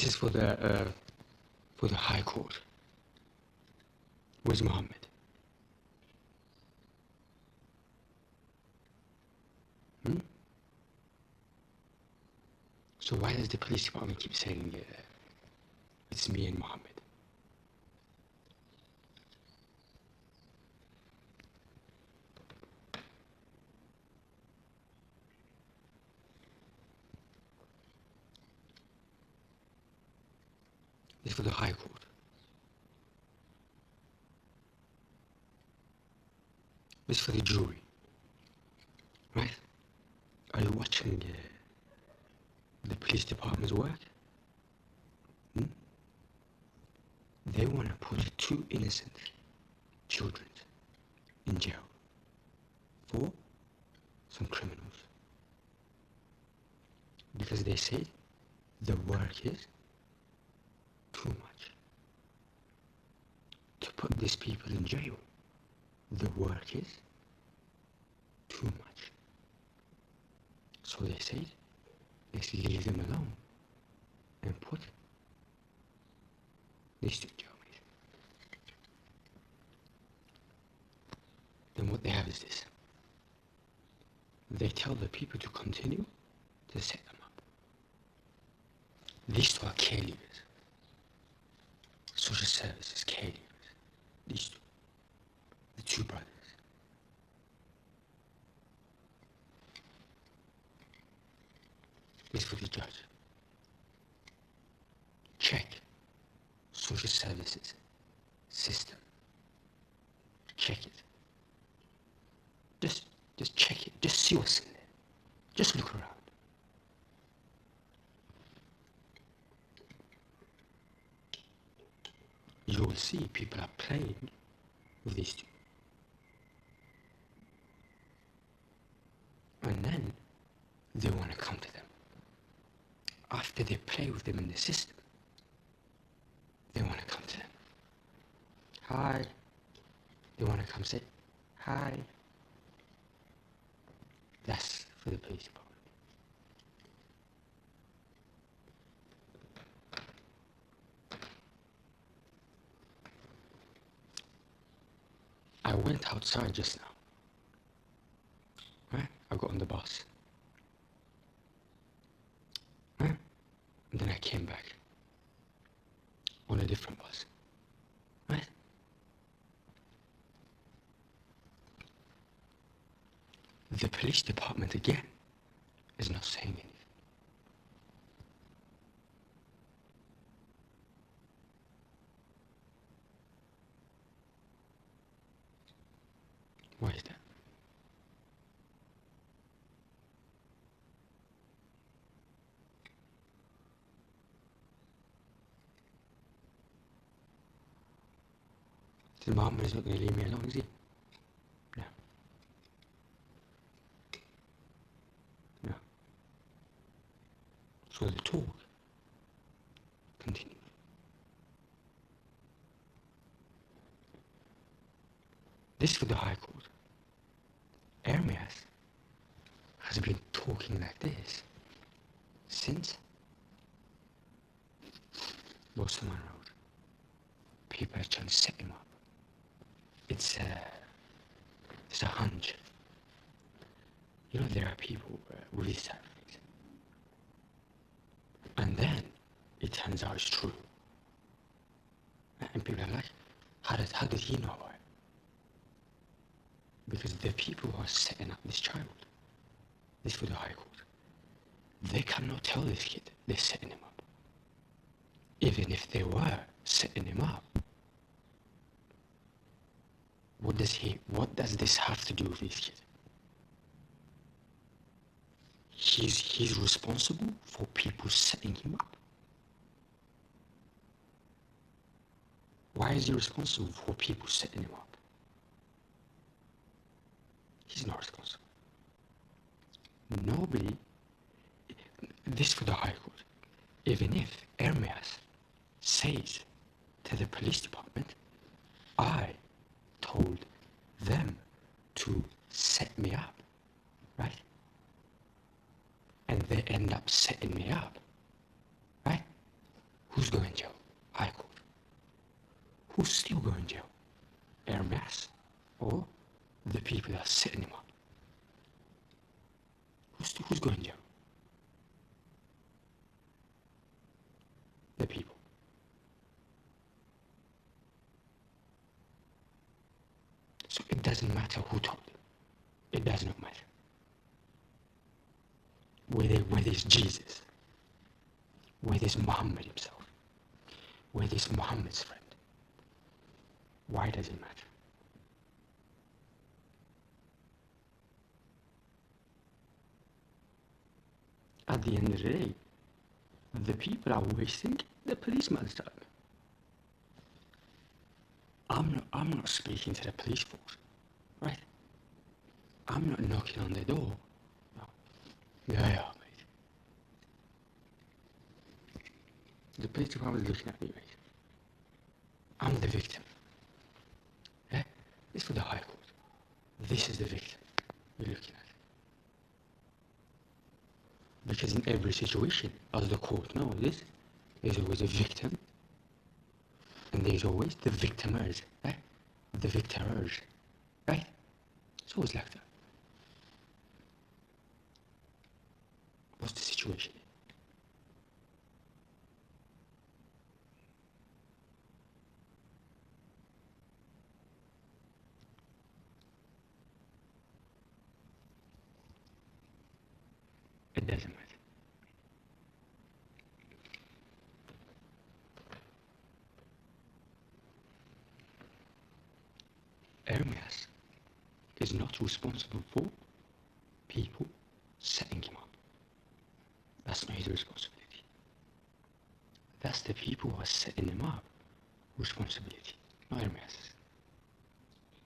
This is for the High Court. Where's Muhammad? So why does the police department keep saying it's me and Muhammad? This is for the High Court. This is for the jury. Right? Are you watching the police department's work? They want to put 2 innocent children in jail for some criminals. Because they say the work is too much. To put these people in jail, the work is too much. So they said, let's leave them alone and put these 2 jail. Then what they have is this. They tell the people to continue to set them up. These 2 are care leavers. Social services care leavers. These 2. The 2 brothers. This is for the judge. Check social services system. Check it. Just check it. Just see what's in there. Just look around. You will see people are playing with these 2. And then they want to come to them. After they play with them in the system, they want to come to them. Hi. They want to come say, hi. That's for the police department. I went outside just now. Right? I got on the bus. Right? And then I came back on a different bus. Right? The police department again is not saying anything. Why is that? The Muhammad is not going to leave me alone, is he? No. No. So the talk continues. This is for the High Court. Ermias has been talking like this since Bosman Road. People are trying to set him up. It's a hunch. You know, there are people with these type of things. And then it turns out it's true. And people are like, how did he know about it? Because the people who are setting up this child, this for the High Court, they cannot tell this kid they're setting him up. Even if they were setting him up, what does this have to do with this kid? He's responsible for people setting him up. Why is he responsible for people setting him up? He's not responsible. Nobody, this for the High Court, even if Ermias says to the police department, I told them to set me up, right? And they end up setting me up, right? or the people that are setting him up? Who's going to jail? The people. So it doesn't matter who told him. It does not matter. Whether it's Jesus, whether it's Muhammad himself, whether it's Muhammad's friend. Why does it matter? At the end of the day, the people are wasting the policeman's time. I'm not speaking to the police force, right? I'm not knocking on the door. No. Yeah, mate. The police department is looking at me, mate. I'm the victim. Yeah? It's for the High Court. This is the victim you're looking at. Because in every situation, as the court knows, there's always a victim, and there's always the victimers, right? The victorers, right? It's always like that. What's the situation? It doesn't matter. Ermias is not responsible for people setting him up. That's not his responsibility. That's the people who are setting him up responsibility, not Ermias.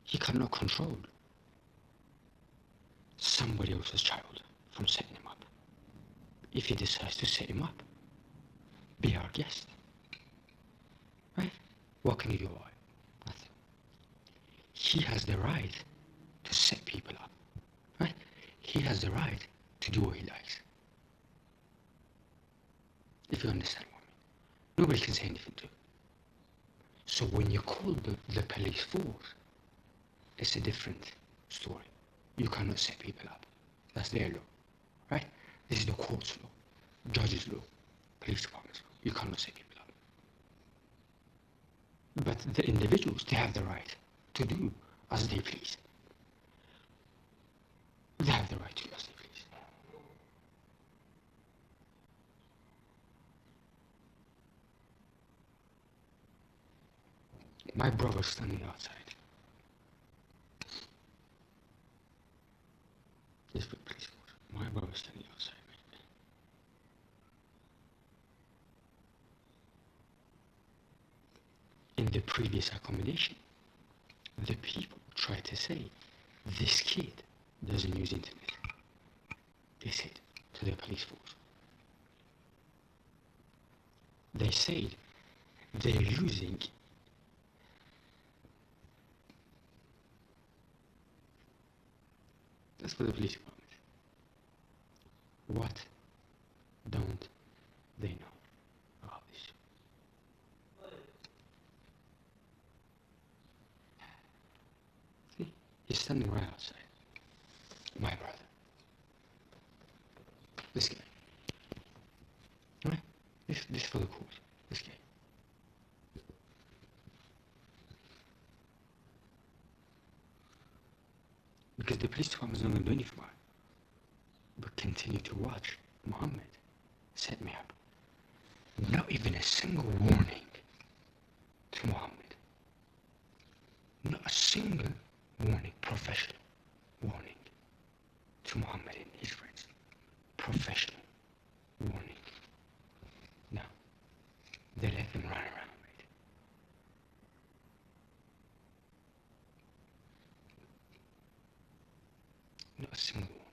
He cannot control somebody else's child from setting him up. If he decides to set him up, be our guest. Right? What can you do about it? Nothing. He has the right to set people up. Right? He has the right to do what he likes. If you understand what I mean. Nobody can say anything to him. So when you call the police force, it's a different story. You cannot set people up. That's their law. Right? This is the court's law, judge's law, police department's law. You cannot set people up. But the individuals, they have the right to do as they please. They have the right to do as they please. My brother's standing outside. This is the police force. My brother's standing outside. In the previous accommodation, the people tried to say, this kid doesn't use internet. They said to the police force. They said they're using that's for the police department. What don't they know about this? See, he's standing right outside. My brother. This guy. Alright? This for the court. This guy. Because the police department is not going to do anything about it. But continue to watch Muhammad set me up. Not even a single warning to Muhammad. Not a single warning, professional warning to Muhammad and his friends. Professional warning. No. They let them run around, mate. Not a single warning.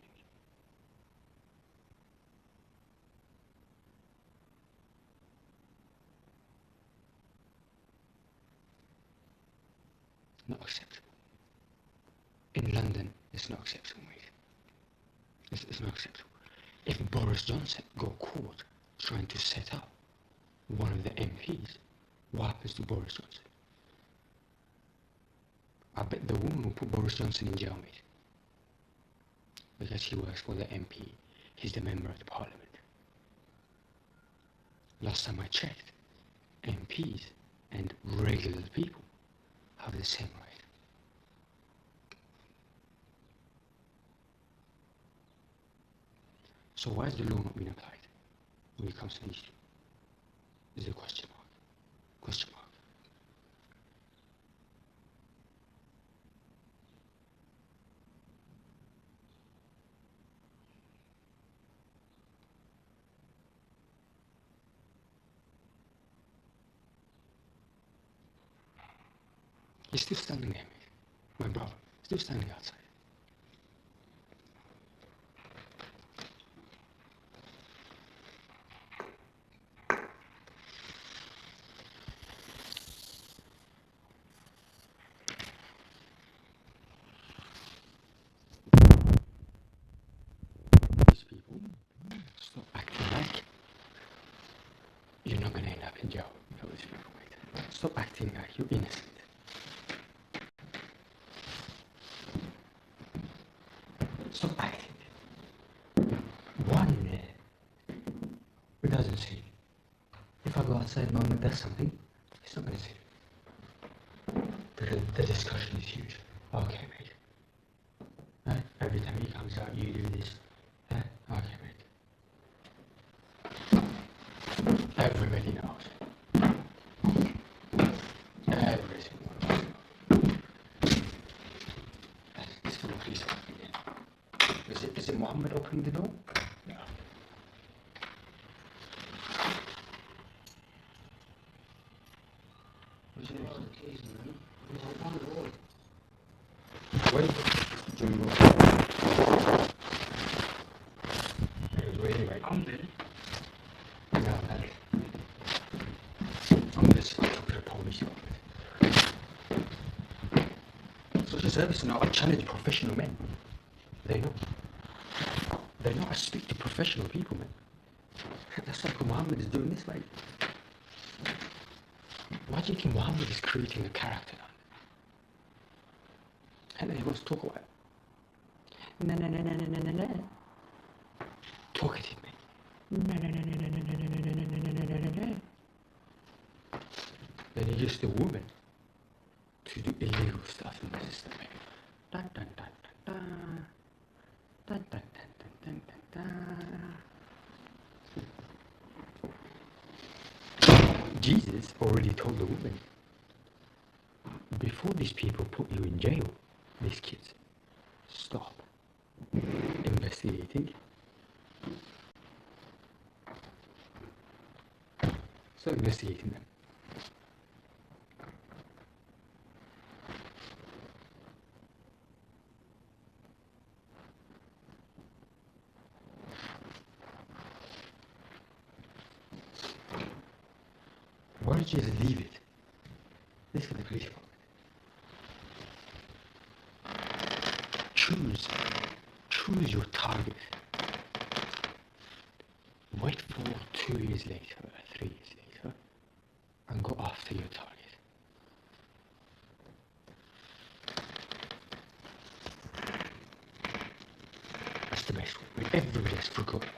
Not acceptable. In London, it's not acceptable, mate. It's not acceptable. If Boris Johnson got caught trying to set up one of the MPs, what happens to Boris Johnson? I bet the woman who put Boris Johnson in jail, mate. Because he works for the MP. He's the member of the parliament. Last time I checked, MPs and regular people have the same right. So why is the law not being applied when it comes to these two? Is a question mark. Question mark. He's still standing there, mate. My brother, still standing outside. These people, stop acting like you're not gonna end up in jail. For these people, mate. Stop acting like you're innocent. Stop acting. One it doesn't say. If I go outside, mama does something, it's not gonna say. Because the discussion is huge. Okay, mate. Every time he comes out, you do this. Okay, mate. Everybody knows. Every single one knows. It's for the police again. Is it Mohammed opening the door? No. Wait, Jimmy. It was waiting right. I'm there. No, man. I'm gonna talk to the police about it. Social service now, I challenge professional men. They know. They know I speak to professional people, man. That's like Muhammad is doing this, mate. Why do you think Muhammad is creating a character now? And then he wants to talk about it. No. Talkative, mate. No. Then he used the woman to do illegal stuff in the system, mate. Dun dun dun dun dun. Dun dun dun dun dun dun. Jesus already told the woman, before these people put you in jail, these kids, stop investigating. Stop investigating them. Why don't you just leave it? This is for the police department. Choose your target. Wait for 2 years later, 3 years later, and go after your target. That's the best way. When everybody has forgotten about it.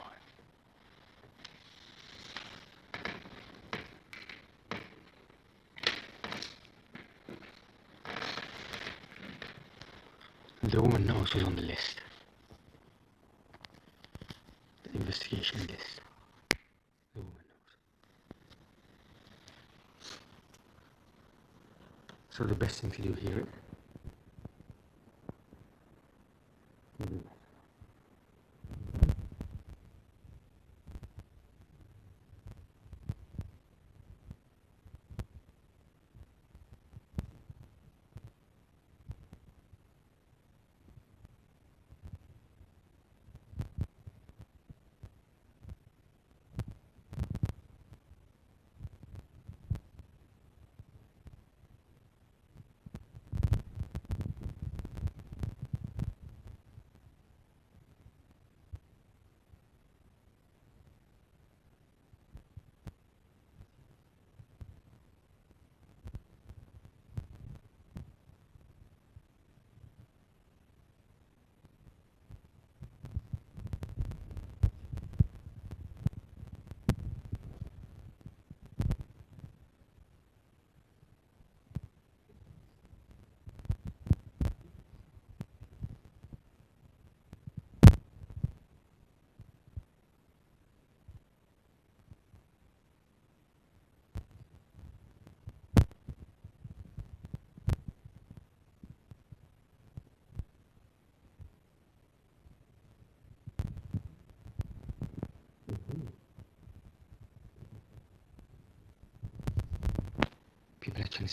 The woman knows who's on the list. The investigation list. The woman knows. So the best thing to do here is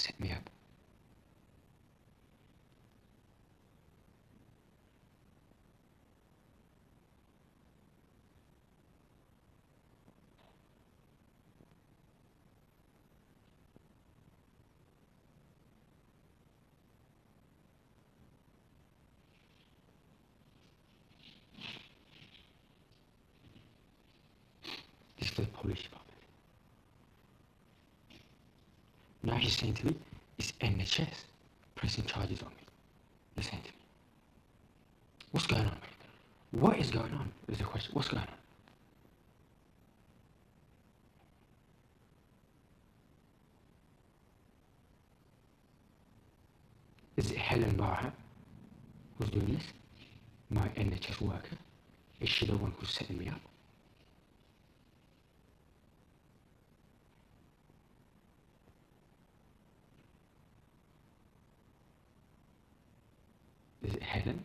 set me up. This is for the police department. Now he's saying to me, it's NHS pressing charges on me. He's saying to me, what's going on, mate? What is going on? Is the question. What's going on? Is it Helen Barham who's doing this? My NHS worker? Is she the one who's setting me up? Is it Helen?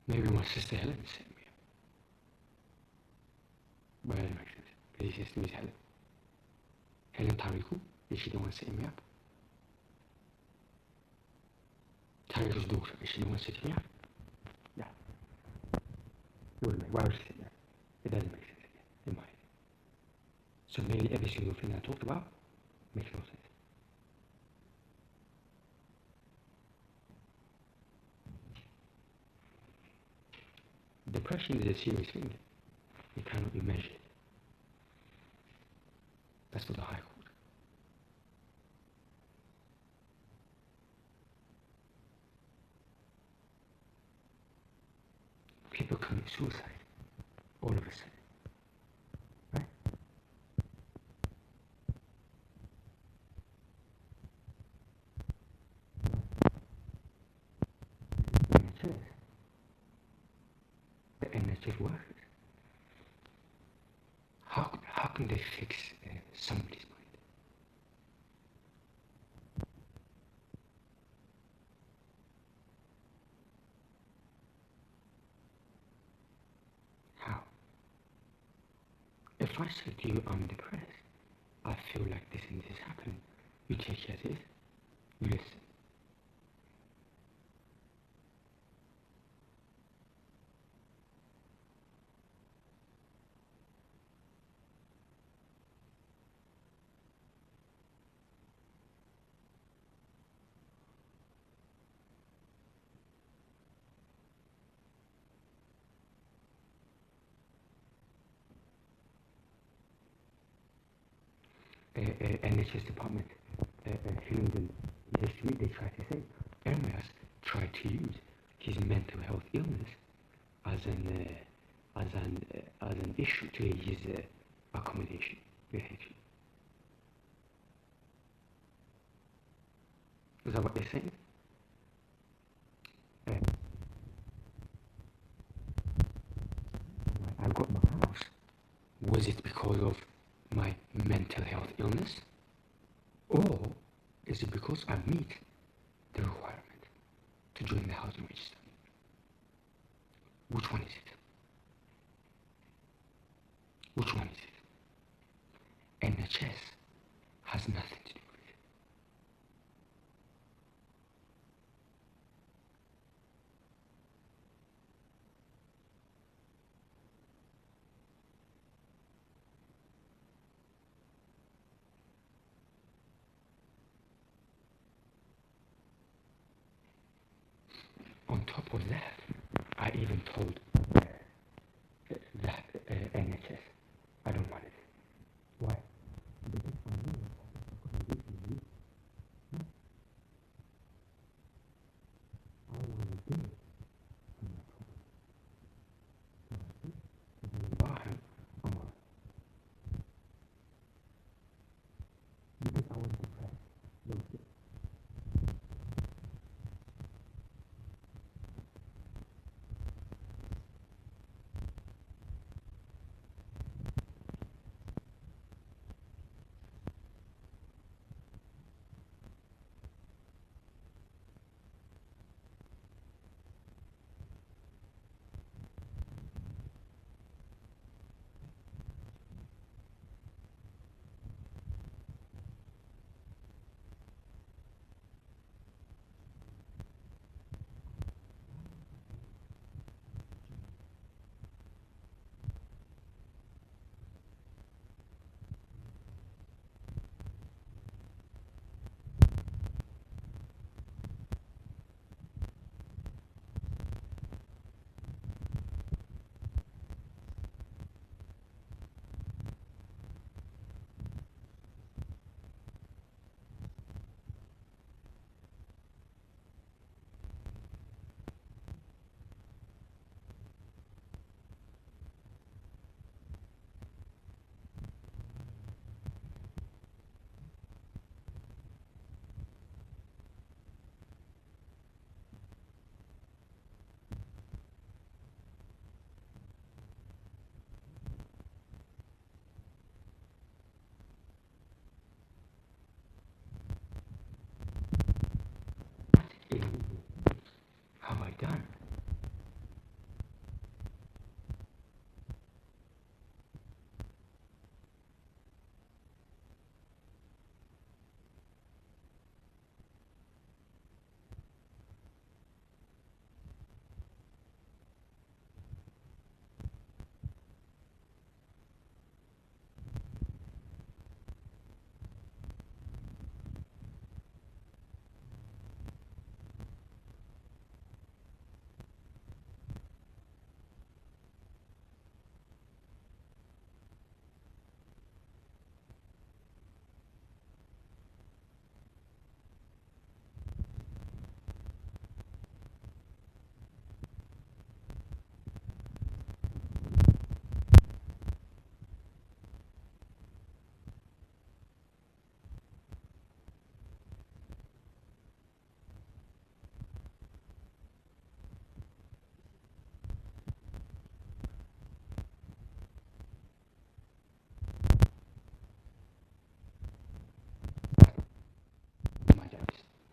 Maybe my sister Helen is setting me up. But that makes sense. Because his sister is Helen. Helen Tariku? Is she the one setting me up? Tariku's daughter, is she the one setting me up? Yeah. It wouldn't make, why would she sit there? It doesn't make sense in my head. So nearly every single thing I talked about makes no sense. Depression is a serious thing. It cannot be measured. That's for the High Court. People commit suicide all of a sudden. Right? The NHS workers. How can they fix somebody's mind? How? If I say to you, I'm depressed, I feel like this and this is happening, you take it as it is, you listen. NHS department, Hillingdon, yesterday they tried to say Ermias tried to use his mental health illness as an issue to his accommodation, basically. Is that what they're saying? I got my house. Was it because of my mental health illness? Or is it because I meet the requirement to join the housing register? Which one is it? Which one is it? NHS has nothing to do with it. On top of that, I even told that NHS, I don't want it. Why? Because I know what type of accommodation you need. I want to do it on my problem. So I think if you buy him, I'm on it. Because I was depressed. That was it.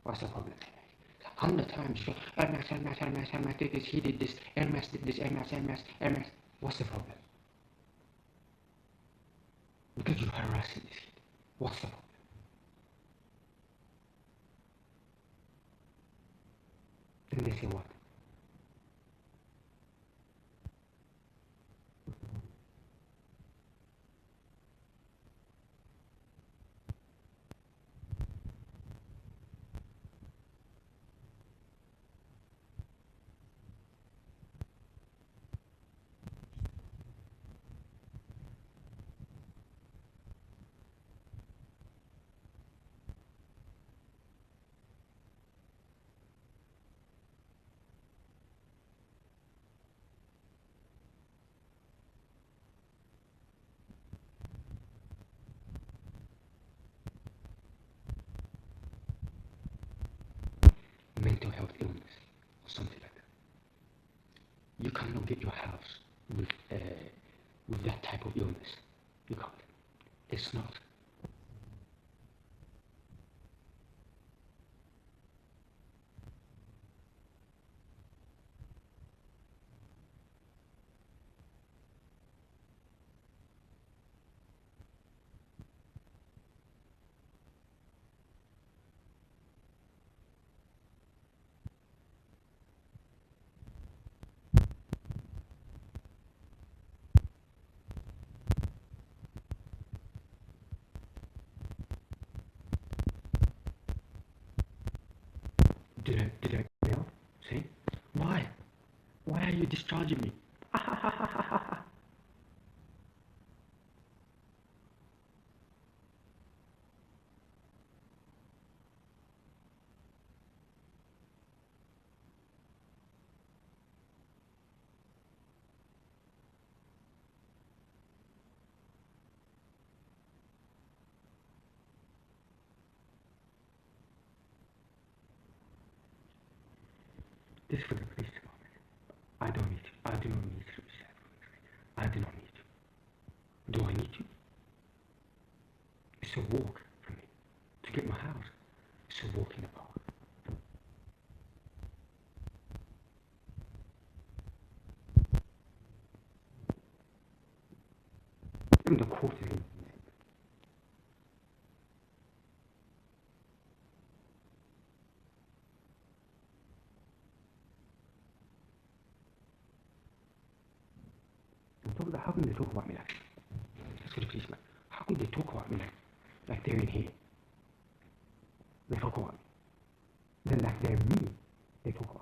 What's the problem? 100 times, Ermias did this, he did this, Ermias did this, Ermias. What's the problem? Because you're harassing this kid. What's the problem? Then they say what? Mental health illness or something like that. You cannot get your house with that type of illness. You can't. It's not. Did I yell? See? Why? Why are you discharging me? This is for the police department. I don't need to. I do not need to be sad. I do not need to. Do I need to? It's a walk for me. To get my house. It's a walk in the park. Even the court is in. How can they talk about me like that? Let's go to policeman. How can they talk about me like they're in here? They talk about me. Then like they're me. They talk about me.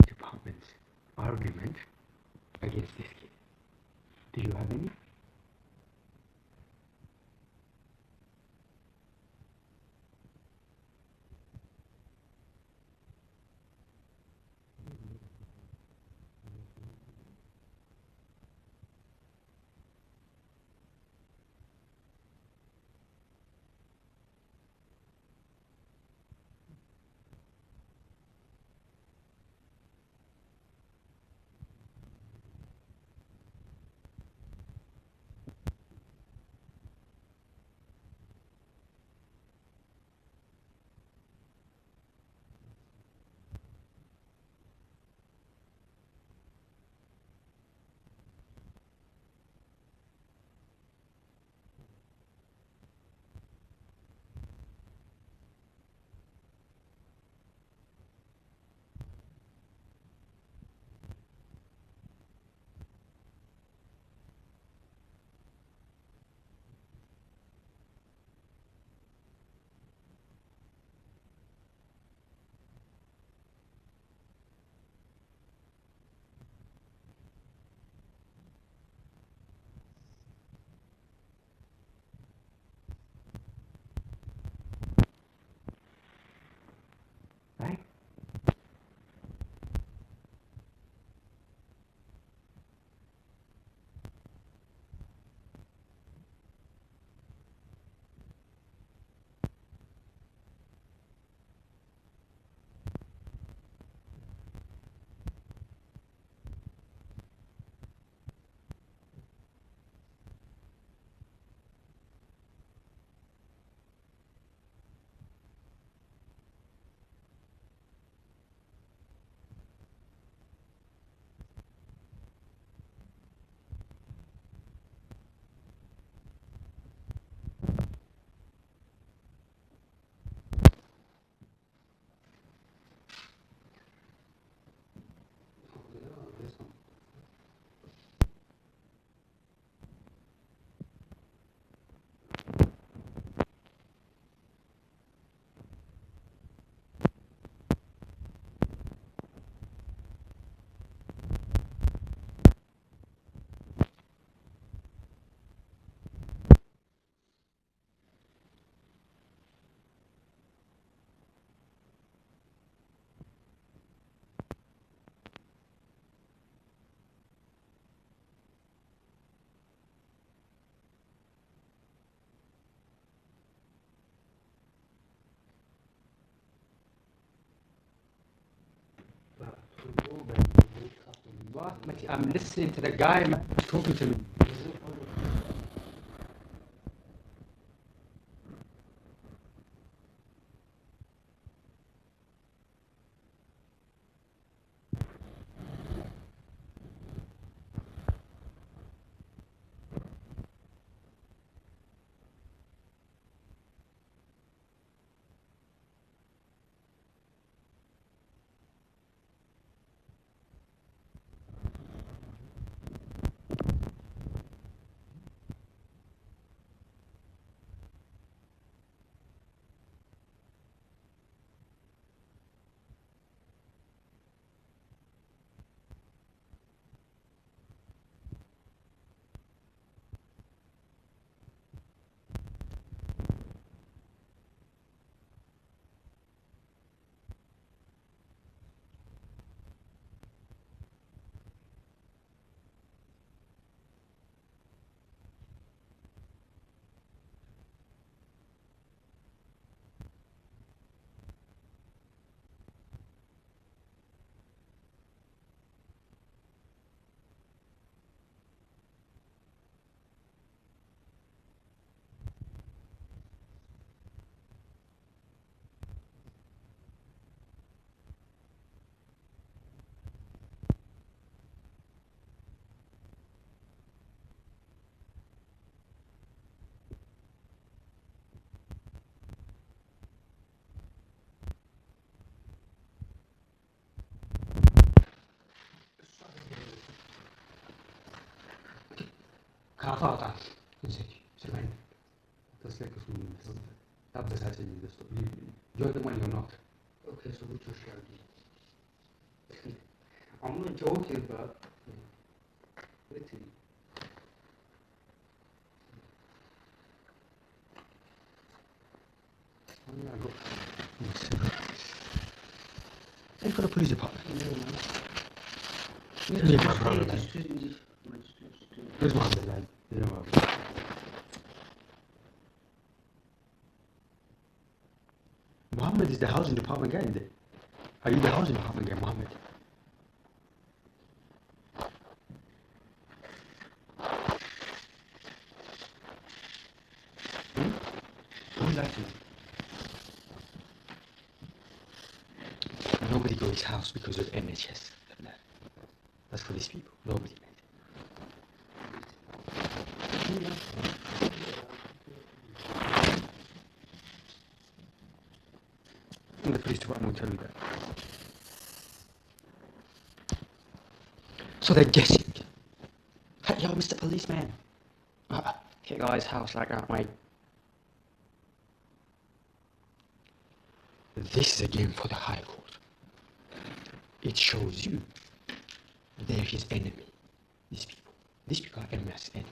Department's argument against this kid. Do you have any? What? Mate, I'm listening to the guy, man, who's talking to me. Kafata, Sylvain. That's like a food. That's the Saturday. You're the one you're not. Okay, so what's your strategy? I'm not joking, but literally. Hey, for the police department. Yeah, Yeah, my brother, man. man. Where's my brother, man? You know what? Mohammed is the housing department guy, isn't it? Are you the housing department guy, Mohammed? Who's that to? Nobody goes to his house because of NHS. That's for these people. Nobody, mate. The police department will tell you that. So they're guessing. Hey, yo, Mr. Policeman. Hit guy's house like that, mate. This is a game for the High Court. It shows you they're his enemy. These people. These people are Ermias' enemy.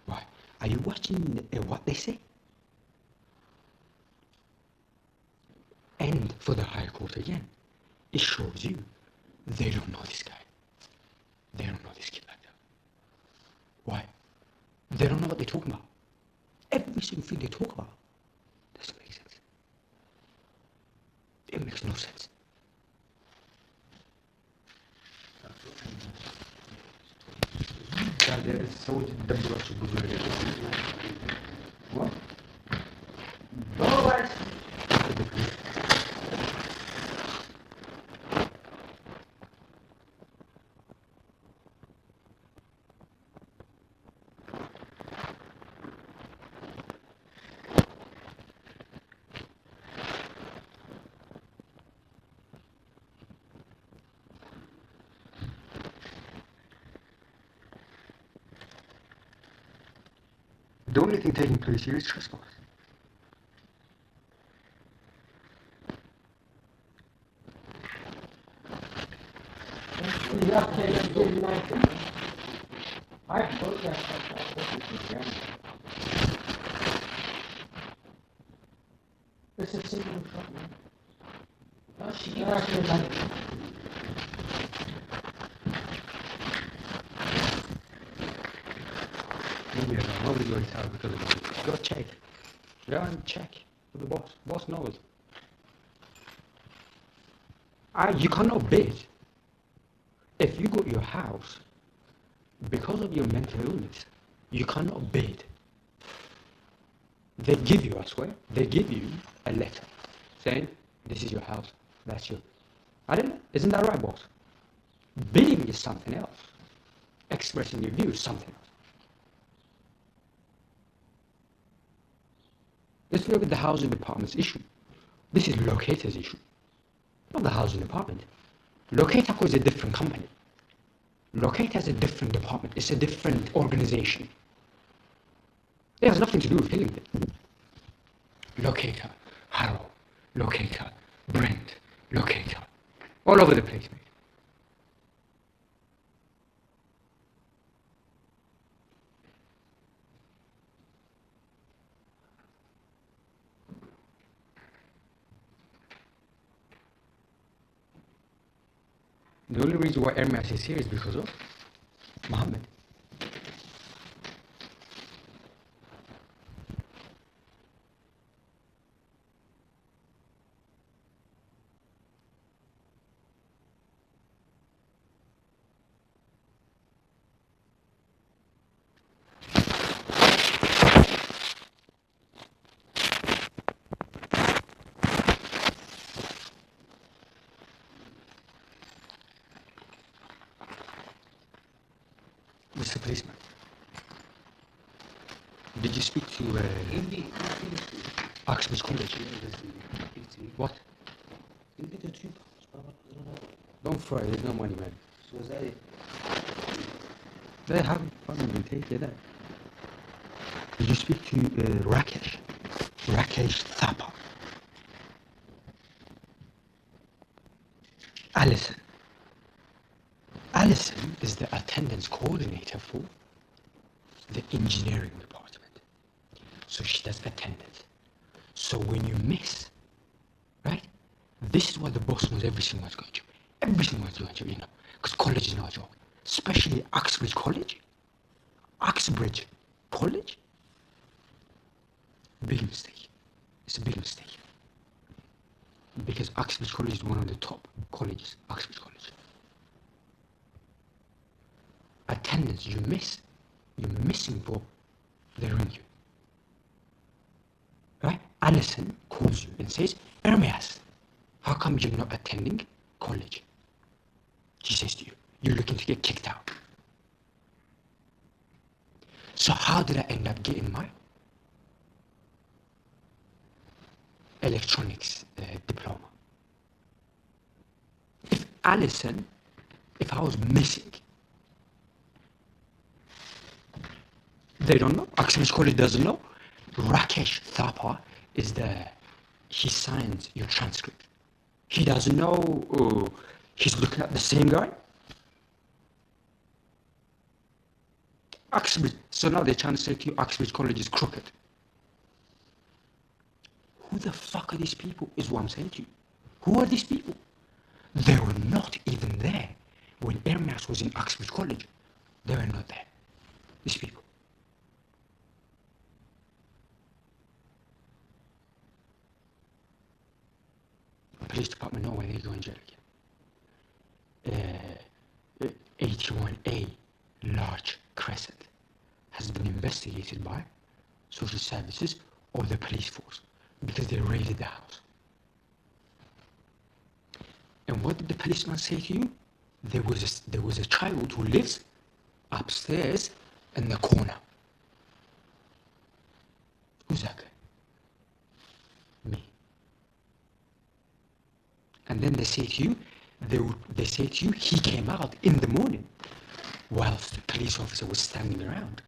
Why? Are you watching what they say? And for the High Court again, it shows you they don't know this guy. They don't know this kid like that. Why? They don't know what they're talking about. Every single thing they talk about doesn't make sense. It makes no sense. What? Boys! The only thing taking place here is trespass. Yeah, okay, let's go United. I thought that. It's a single shot, man. Oh, she actually like it. Nobody goes to town because of money. Go check. Go and check with the boss. Boss knows. You cannot bid. If you got your house because of your mental illness, you cannot bid. They give you, I swear, they give you a letter saying, this is your house, that's your. I don't know, isn't that right, boss? Bidding is something else. Expressing your view is something else. Let's look at the housing department's issue. This is Locator's issue, not the housing department. Locator is a different company. Locator is a different department. It's a different organization. It has nothing to do with Hillingdon. Locator, Harrow, Locator, Brent, Locator, all over the place, mate. The only reason why Ermias is here is because of Muhammad. Mr. Policeman, did you speak to Oxford College? What? Don't fry, there's no money, man. So is that it? They have fun and take it. Did you speak to Rakesh? Rakesh Thapa. Alison. Alison is the attendance coordinator for the engineering department. So she does attendance. So when you miss, right? This is what the boss knows every single one's going to. Every single one's going to, you know. Because college is not a joke. Especially Uxbridge College. Uxbridge College? Big mistake. It's a big mistake. Because Uxbridge College is one of the top colleges. Uxbridge College. Attendance, you miss. You're missing, bro. They ring you. Right? Alison calls you and says, Ermias, how come you're not attending college? She says to you, you're looking to get kicked out. So how did I end up getting my electronics diploma? If Alison, if I was missing, they don't know. Oxford College doesn't know. Rakesh Thapa is he signs your transcript. He doesn't know. He's looking at the same guy. Oxford. So now they're trying to say to you, Oxford College is crooked. Who the fuck are these people? Is what I'm saying to you. Who are these people? They were not even there when Ermias was in Oxford College. They were not there. These people. Police department know when they go in jail again. 81A Large Crescent has been investigated by social services or the police force because they raided the house. And what did the policeman say to you? There was a child who lives upstairs in the corner. Who's that guy? Me. And then they say to you, they say to you, he came out in the morning whilst the police officer was standing around.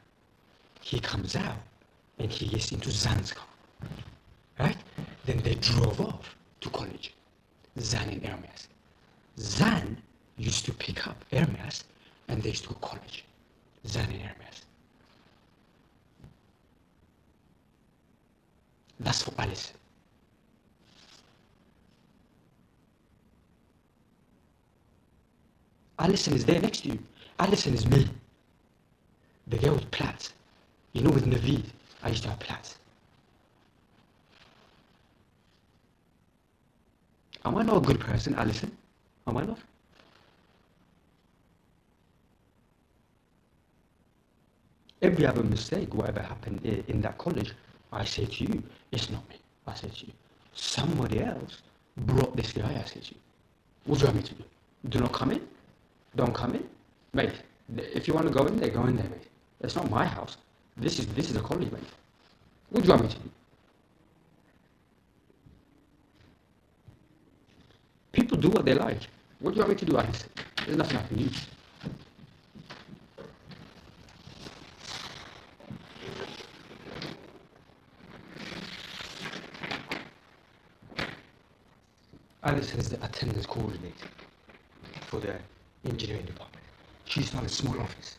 He comes out and he gets into Zan's car, right? Then they drove off to college, Zan and Ermias. Zan used to pick up Ermias and they used to go to college, Zan and Ermias. That's for Alice. Alison is there next to you. Alison is me. The girl with plaits. You know, with Naveed, I used to have plaits. Am I not a good person, Alison? Am I not? If you have a mistake, whatever happened in that college, I say to you, it's not me. I say to you, somebody else brought this guy. I say to you, what do you want me to do? Do not come in? Don't come in? Mate, if you want to go in there, go in there, mate. It's not my house. This is a college, mate. What do you want me to do? People do what they like. What do you want me to do, Alice? There's nothing I can do. Alice is the attendance coordinator for the engineering department. She's from a small office.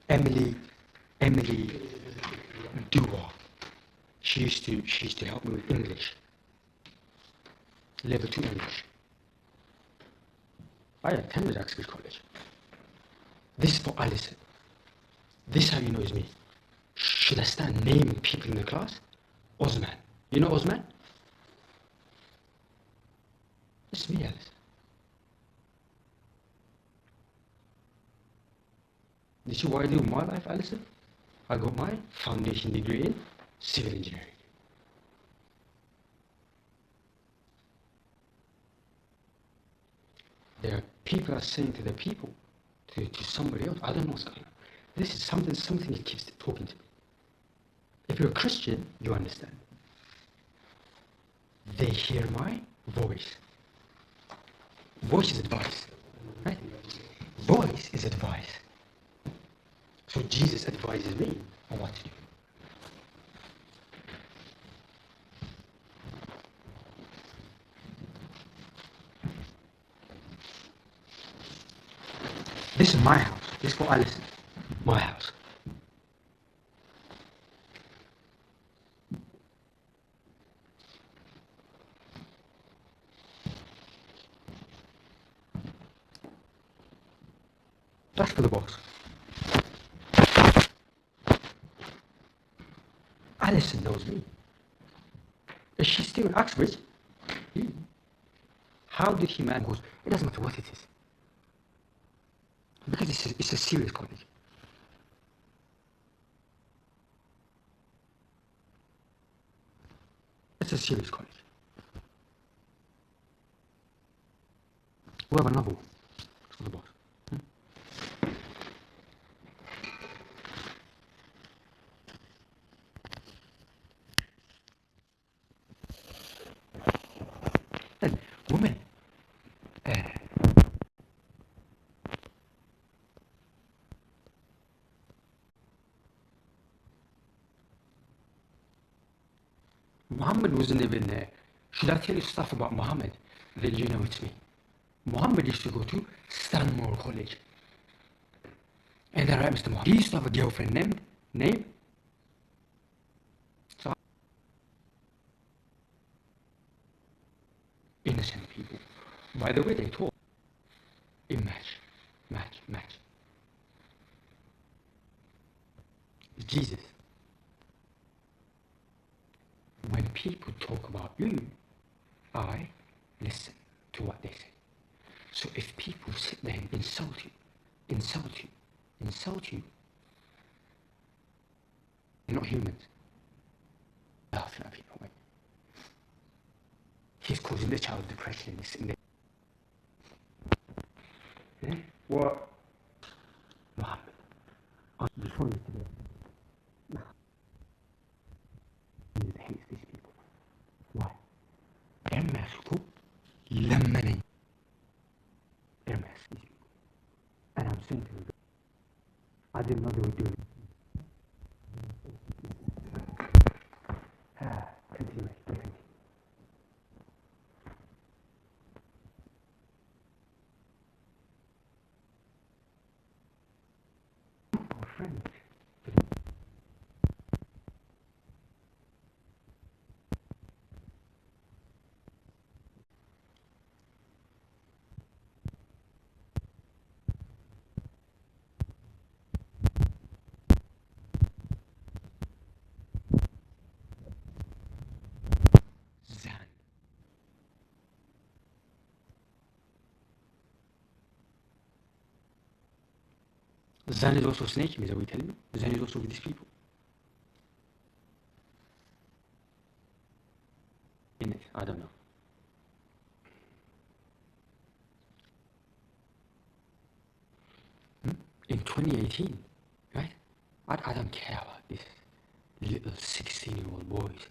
Emily Dua. She used to help me with English. Level 2 English. I attended Oxford College. This is for Alison. This is how you know it's me. Should I start naming people in the class? Osman. You know Osman? It's me, Alice. You see what I do in my life, Alison? I got my foundation degree in civil engineering. There are people are saying to the people, to somebody else, I don't know what's going on. This is something that keeps talking to me. If you're a Christian, you understand. They hear my voice. Voice is advice, right? Voice is advice. So Jesus advises me on what to do. This is my house. This is for Alison. My house. That's for the boss. Alison knows me. Is she still in Oxford? How did he manage? It doesn't matter what it is. Because it's a serious college. It's a serious college. We have another one. It's for the boss. And women, Muhammad wasn't even there. Should I tell you stuff about Muhammad? Then you know it's me. Muhammad used to go to Stanmore College. And then right, Mr. Muhammad, he used to have a girlfriend named so innocent people. By the way they talk, it match. It's Jesus. When people talk about you, I listen to what they say. So if people sit there and insult you, they're not humans. Laughing at people, right? He's causing the child depression. He's sitting there. Yeah? What? Muhammad, before you today, he hates these people. Why? Ermias who لمني. Ermias, these people. And I'm saying to them, I didn't know they were doing it. Continue. Our friends. Zan. Zan is also snaking, is that what you're telling me? Zan is also with these people. In it, I don't know. In 2018, right? I don't care about these little 16-year-old boys.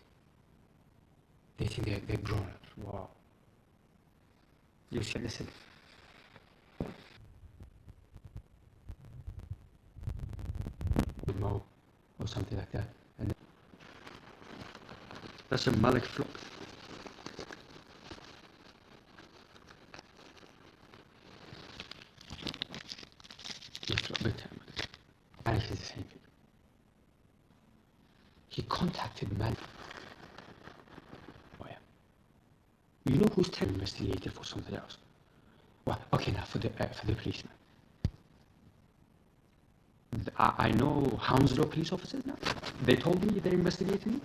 They think they're grown-ups. Wow. You see, listen. With Mo or something like that. And that's a Malik flop. He flopped big time. Malik is the same thing. He contacted Malik. Oh, yeah. You know who's investigated for something else? Well, okay, now for the policeman. I know Hounslow police officers now. They told me they're investigating me.